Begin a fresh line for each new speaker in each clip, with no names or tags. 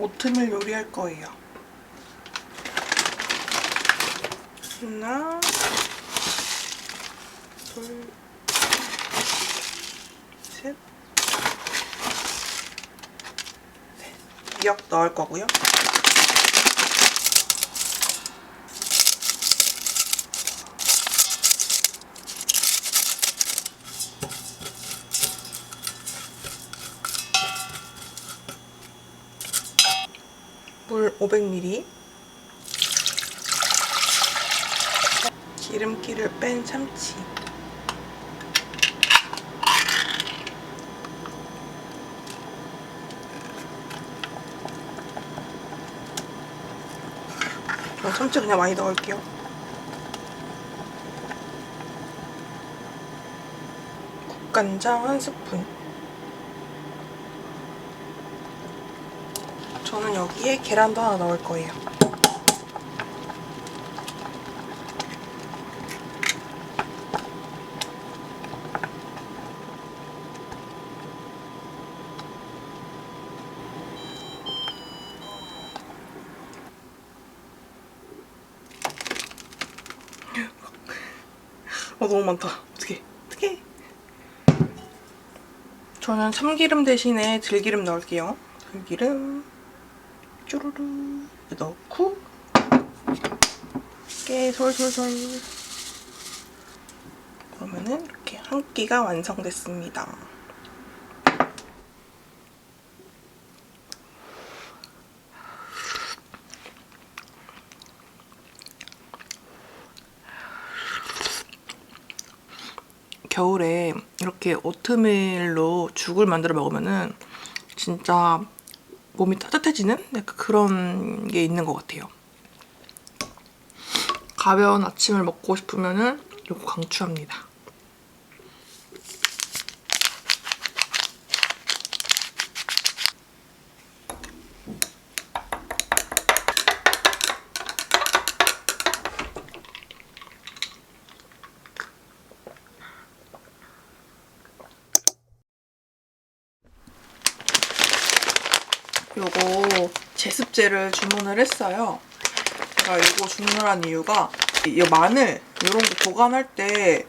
오트밀 요리할 거예요. 하나, 둘, 셋, 넷. 미역 넣을 거고요. 물 500ml, 기름기를 뺀 참치, 참치 그냥 많이 넣을게요. 국간장 1스푼. 저는 여기에 계란도 하나 넣을 거예요. 너무 많다. 어떡해. 저는 참기름 대신에 들기름 넣을게요. 들기름 쭈루루 넣고 깨 솔솔솔. 그러면은 이렇게 한 끼가 완성됐습니다. 겨울에 이렇게 오트밀로 죽을 만들어 먹으면은 진짜 몸이 따뜻해지는 약간 그런 게 있는 것 같아요. 가벼운 아침을 먹고 싶으면은 이거 강추합니다. 요거 제습제를 주문을 했어요. 제가 이거 주문한 이유가 이 마늘 이런 거 보관할 때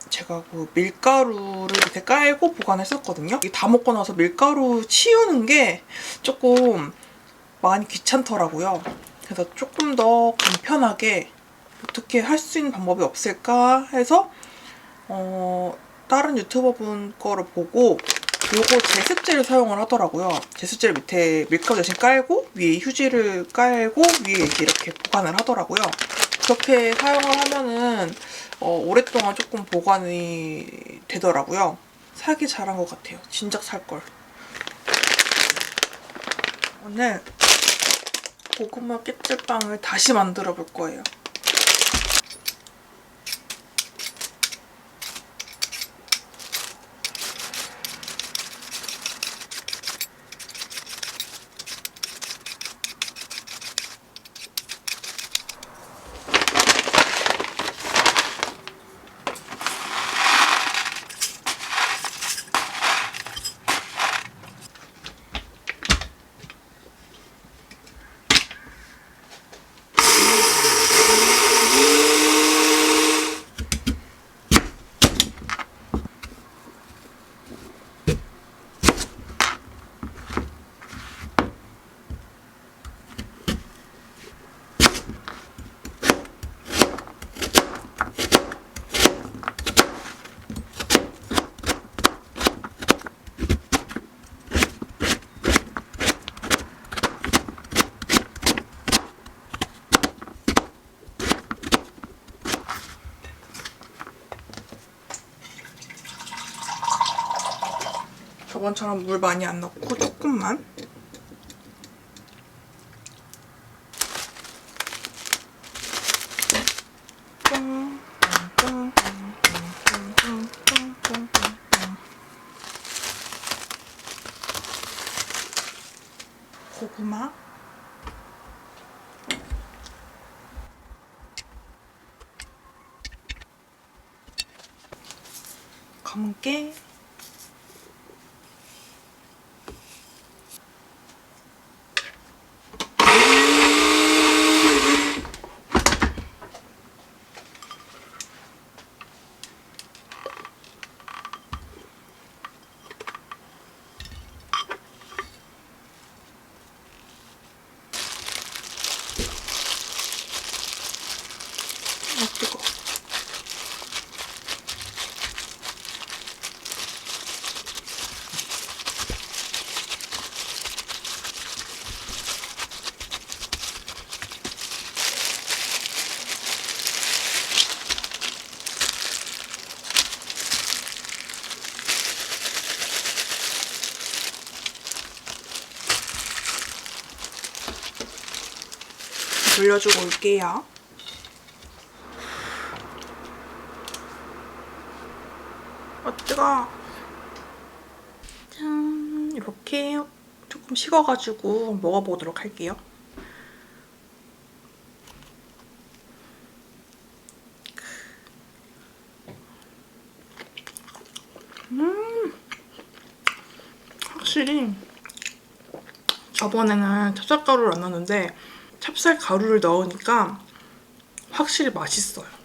제가 그 밀가루를 밑에 깔고 보관했었거든요. 이게 다 먹고 나서 밀가루 치우는 게 조금 많이 귀찮더라고요. 그래서 조금 더 간편하게 어떻게 할 수 있는 방법이 없을까 해서 다른 유튜버분 거를 보고 요거 제습제를 사용을 하더라고요. 제습제를 밑에 밀가루 대신 깔고 위에 휴지를 깔고 위에 이렇게 보관을 하더라고요. 그렇게 사용을 하면은 오랫동안 조금 보관이 되더라고요. 사기 잘한 것 같아요. 진작 살걸. 오늘 고구마 깻질빵을 다시 만들어 볼 거예요. 저번처럼 물 많이 안 넣고 조금만. 고구마, 검은깨, 돌려주고 올게요. 뜨거워. 짠, 이렇게 조금 식어가지고 먹어보도록 할게요. 확실히 저번에는 찹쌀가루를 안 넣었는데 찹쌀가루를 넣으니까 확실히 맛있어요.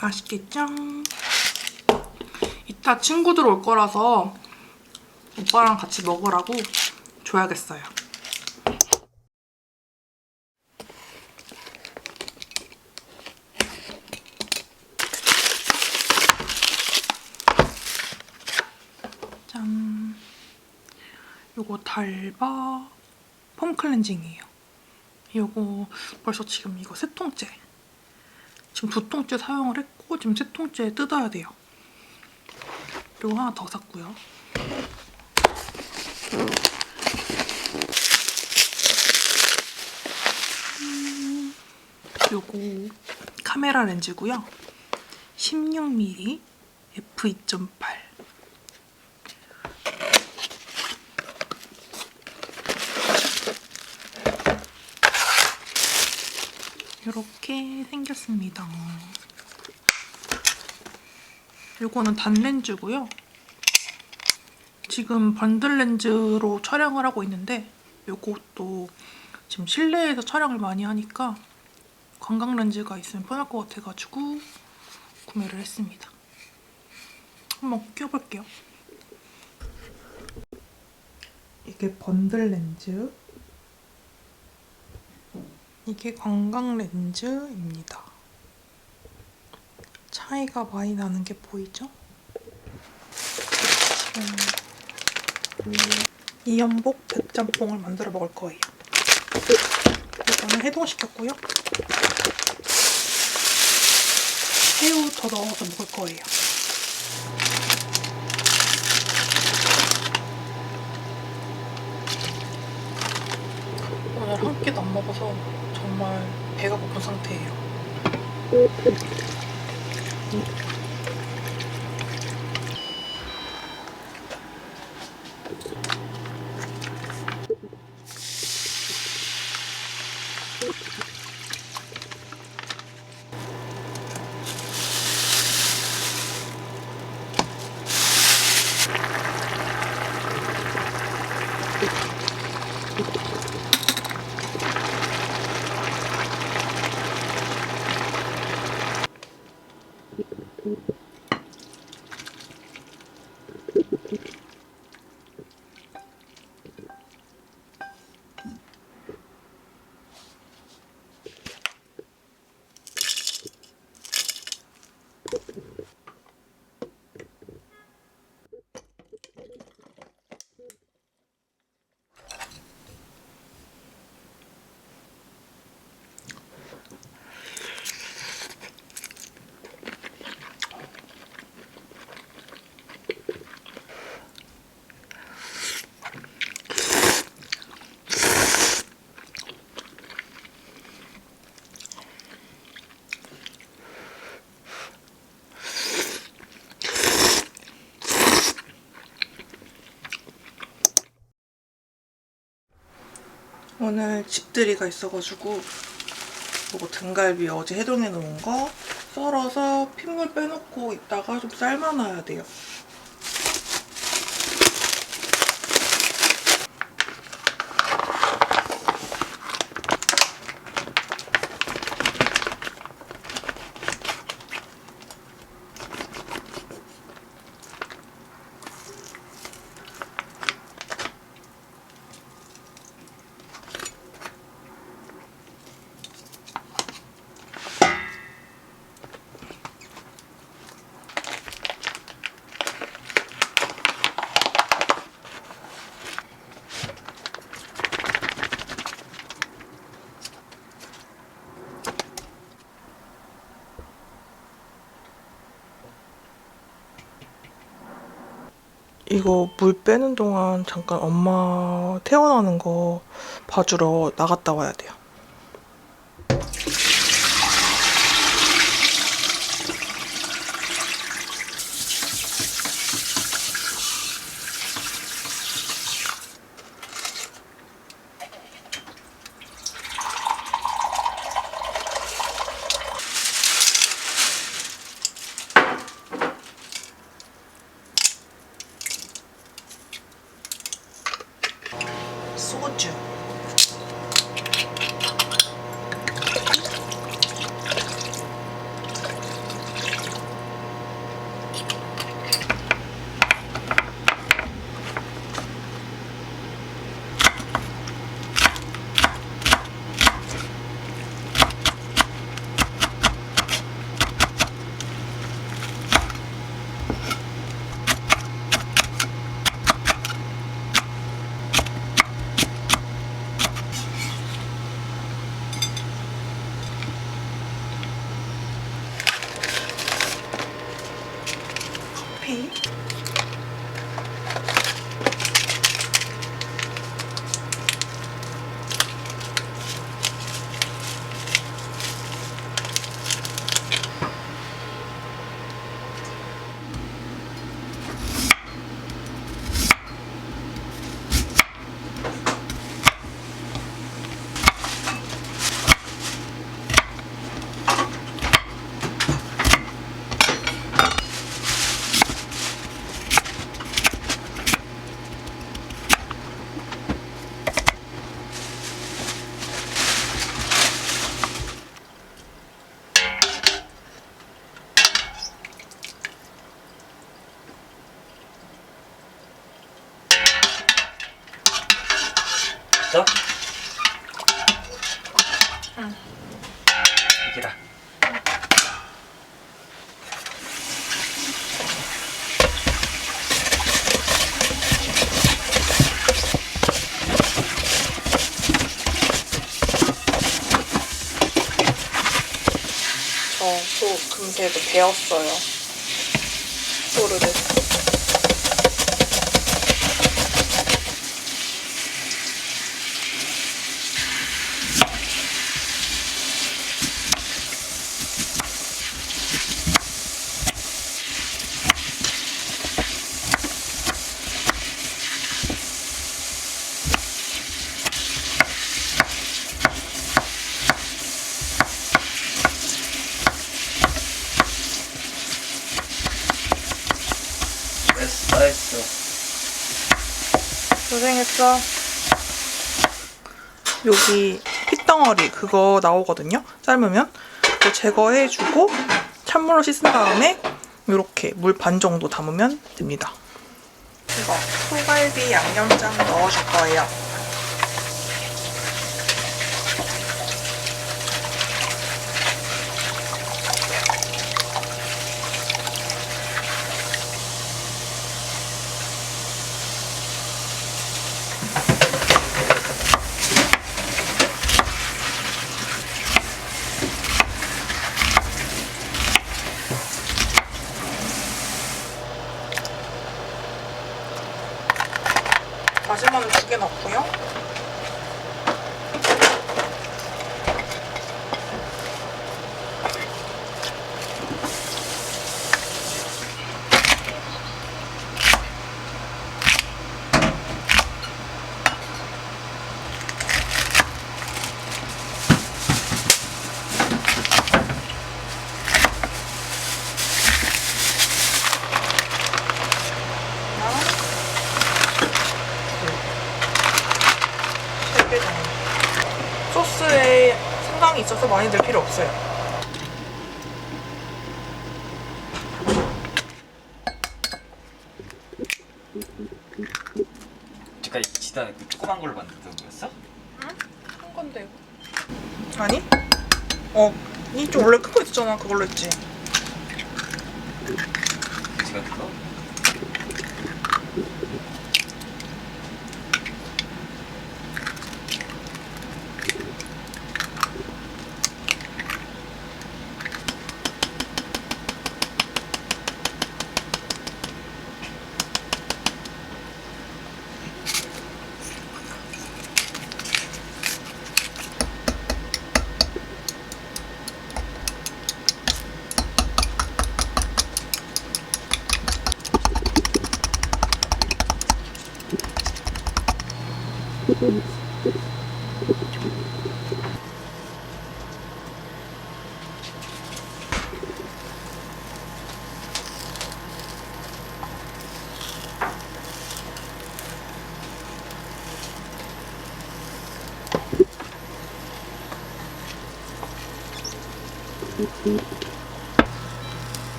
맛있겠죠? 이따 친구들 올 거라서 오빠랑 같이 먹으라고 줘야겠어요. 짠! 요거 달바 폼 클렌징이에요. 요거 벌써 지금 이거 3통째. 지금 2통째 사용을 했고 지금 3통째 뜯어야 돼요. 그리고 하나 더 샀고요. 요거 카메라 렌즈고요. 16mm f2.8. 이렇게 생겼습니다. 이거는 단렌즈고요. 지금 번들 렌즈로 촬영을 하고 있는데 이것도 지금 실내에서 촬영을 많이 하니까 광각 렌즈가 있으면 편할 것 같아가지고 구매를 했습니다. 한번 껴볼게요. 이게 번들 렌즈, 이게 광각 렌즈입니다. 차이가 많이 나는 게 보이죠? 이연복 백짬뽕을 만들어 먹을 거예요. 이거는 해동시켰고요. 새우 더 넣어서 먹을 거예요. 오늘 한 끼도 안 먹어서 정말 배가 고픈 상태예요. 오늘 집들이가 있어가지고 이거 등갈비 어제 해동해 놓은 거 썰어서 핏물 빼놓고 이따가 좀 삶아놔야 돼요. 이거 물 빼는 동안 잠깐 엄마 태어나는 거 봐주러 나갔다 와야 돼요. 소주. 커피.
써? 응. 이기라.
저 또 금세 배웠어요. 소르를.
했어.
고생했어. 여기 핏덩어리 그거 나오거든요. 삶으면 그거 제거해주고 찬물로 씻은 다음에 이렇게 물 반 정도 담으면 됩니다. 이거 소갈비 양념장 넣어줄 거예요. 다시마는 2개 넣고요. 소스에 생강이 있어서 많이 넣을 필요 없어요.
제가 지단에 그 조그만 걸로 만들던 거였어?
응? 큰 건데 이거. 아니? 이 좀 원래 큰 거 있었잖아. 그걸로 했지.
제가 그거?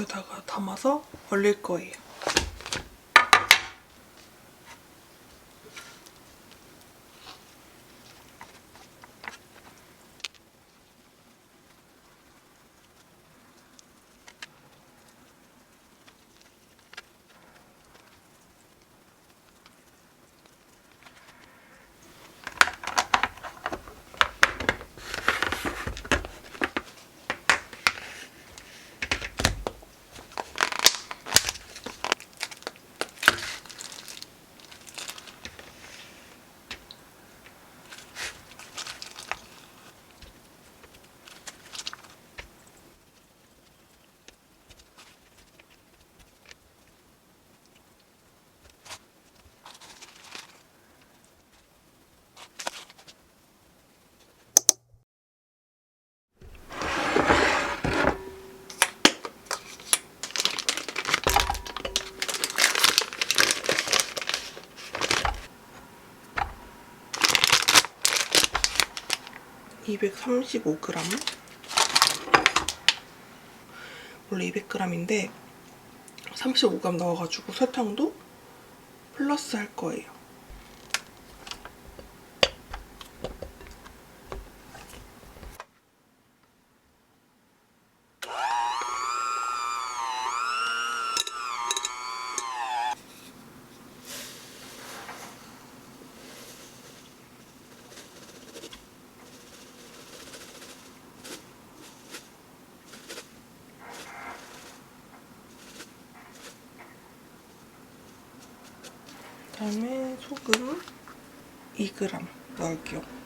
여기다가 담아서 얼릴 거예요. 235g. 원래 200g인데 35g 넣어가지고 설탕도 플러스 할 거예요. 그다음에 소금 2g 넣을게요.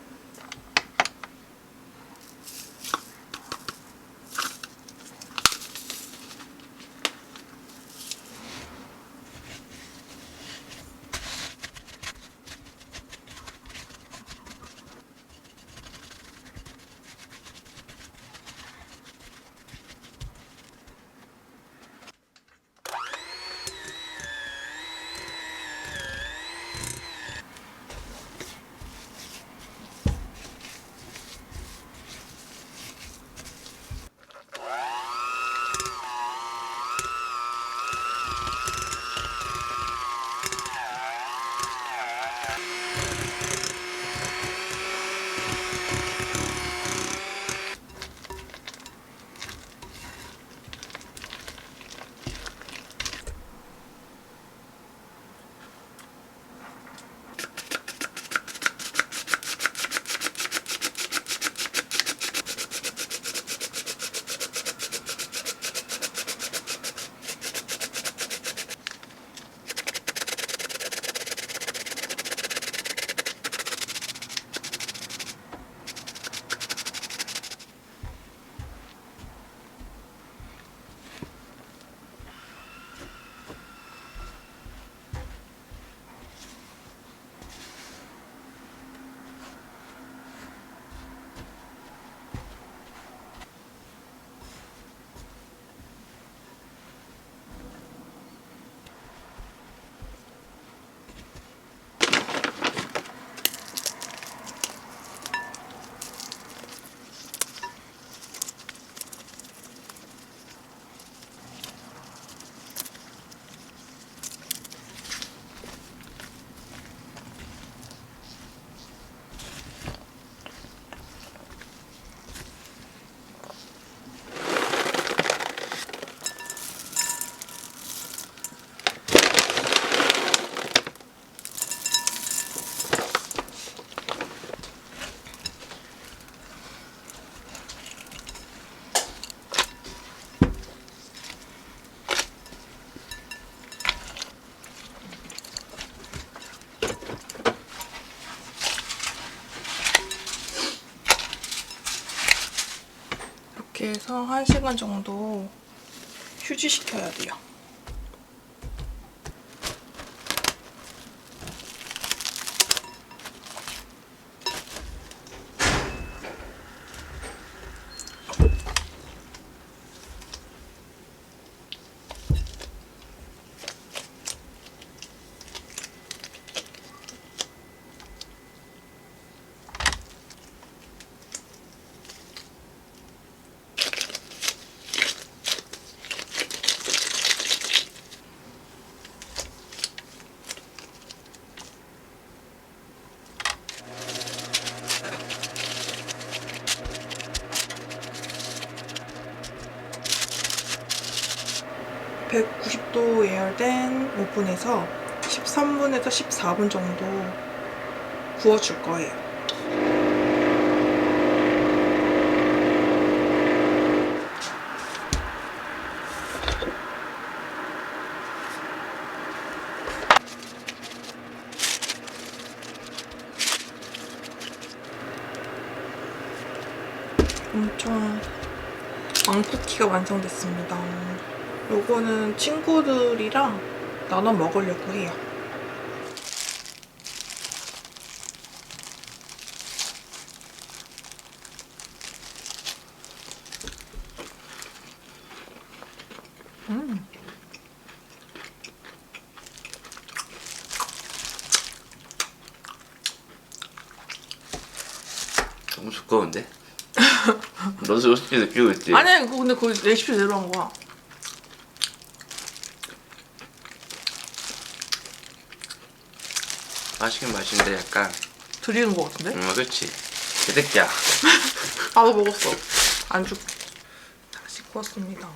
이렇게 해서 1시간 정도 휴지시켜야 돼요. (190도) 예열된 오븐에서 13분에서 14분 정도 구워줄 거예요. 엄청 왕쿠키가 완성됐습니다. 요거는 친구들이랑 나눠 먹으려고 해요.
너무 두꺼운데? 너도 솔직히 느끼고 있지?
아니야 이거 근데 거의 레시피대로 한 거야.
맛있긴 맛있는데 약간
드리는 거 같은데?
그렇지 개새끼야.
나도 먹었어. 안주 다 씻고 왔습니다.